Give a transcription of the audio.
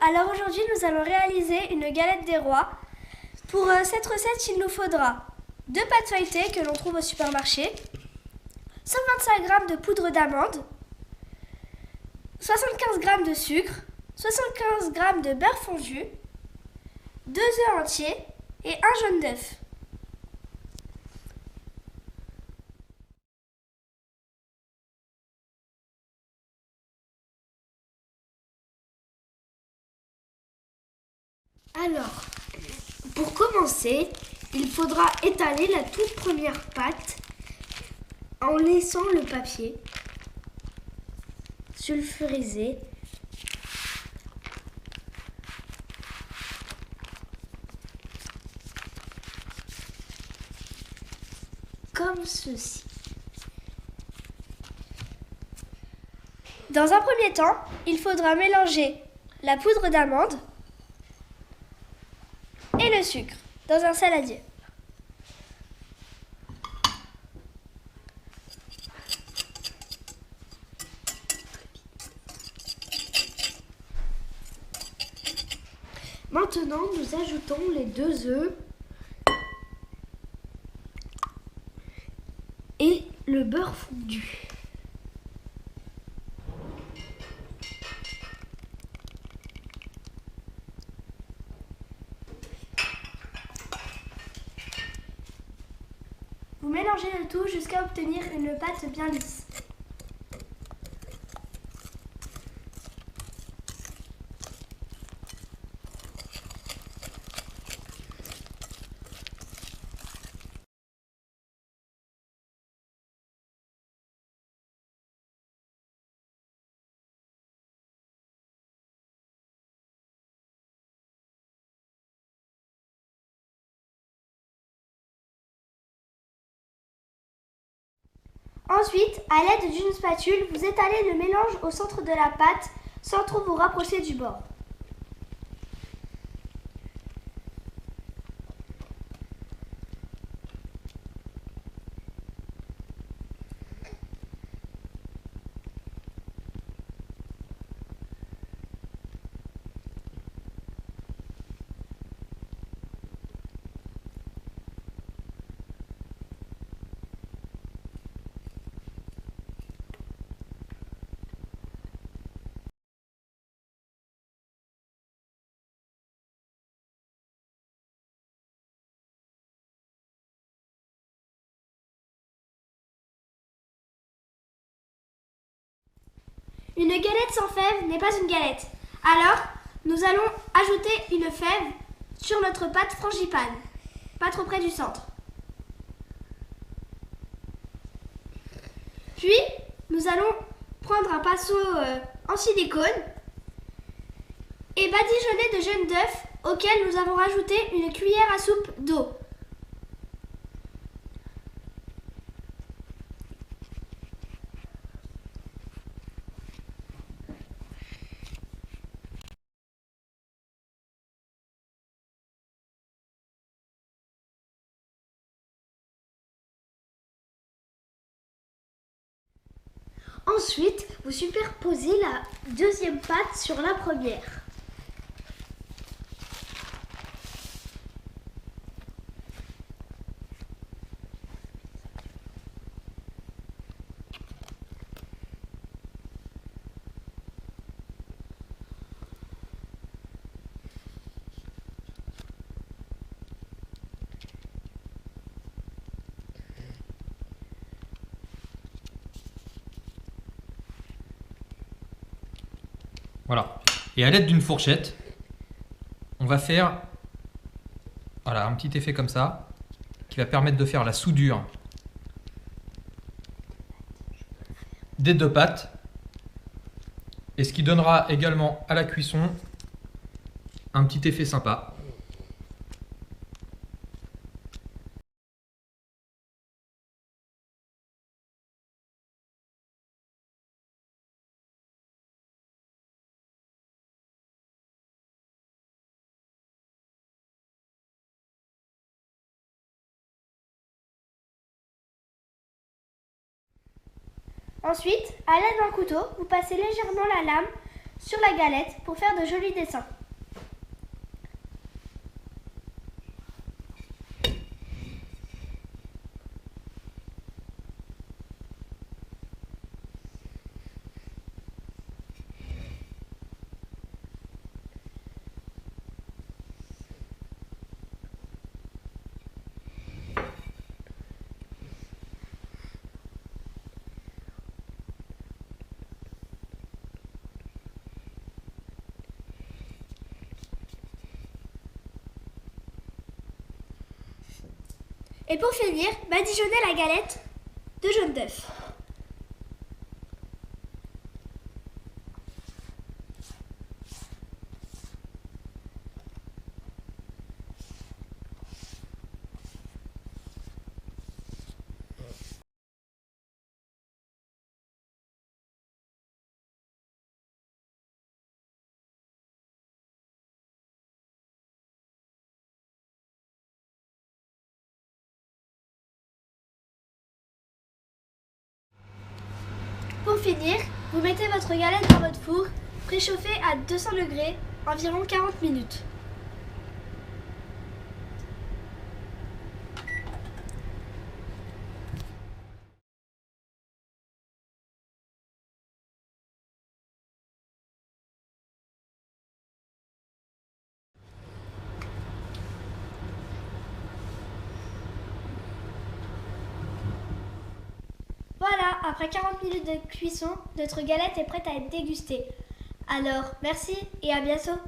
alors aujourd'hui nous allons réaliser une galette des rois. Pour cette recette, il nous faudra 2 pâtes feuilletées que l'on trouve au supermarché, 125 g de poudre d'amande, 75 g de sucre, 75 g de beurre fondu, 2 œufs entiers et un jaune d'œuf. Alors, pour commencer, il faudra étaler la toute première pâte en laissant le papier sulfurisé comme ceci. Dans un premier temps, il faudra mélanger la poudre d'amande et le sucre dans un saladier. Maintenant, nous ajoutons les 2 œufs et le beurre fondu. Vous mélangez le tout jusqu'à obtenir une pâte bien lisse. Ensuite, à l'aide d'une spatule, vous étalez le mélange au centre de la pâte sans trop vous rapprocher du bord. Une galette sans fève n'est pas une galette. Alors, nous allons ajouter une fève sur notre pâte frangipane, pas trop près du centre. Puis, nous allons prendre un pinceau en silicone et badigeonner de jaune d'œuf auquel nous avons rajouté une cuillère à soupe d'eau. Ensuite, vous superposez la deuxième pâte sur la première. Voilà. Et à l'aide d'une fourchette, on va faire un petit effet comme ça, qui va permettre de faire la soudure des 2 pâtes, et ce qui donnera également à la cuisson un petit effet sympa. Ensuite, à l'aide d'un couteau, vous passez légèrement la lame sur la galette pour faire de jolis dessins. Et pour finir, badigeonnez la galette de jaune d'œuf. Pour finir, vous mettez votre galette dans votre four, préchauffé à 200 degrés, environ 40 minutes. Voilà, après 40 minutes de cuisson, notre galette est prête à être dégustée. Alors, merci et à bientôt!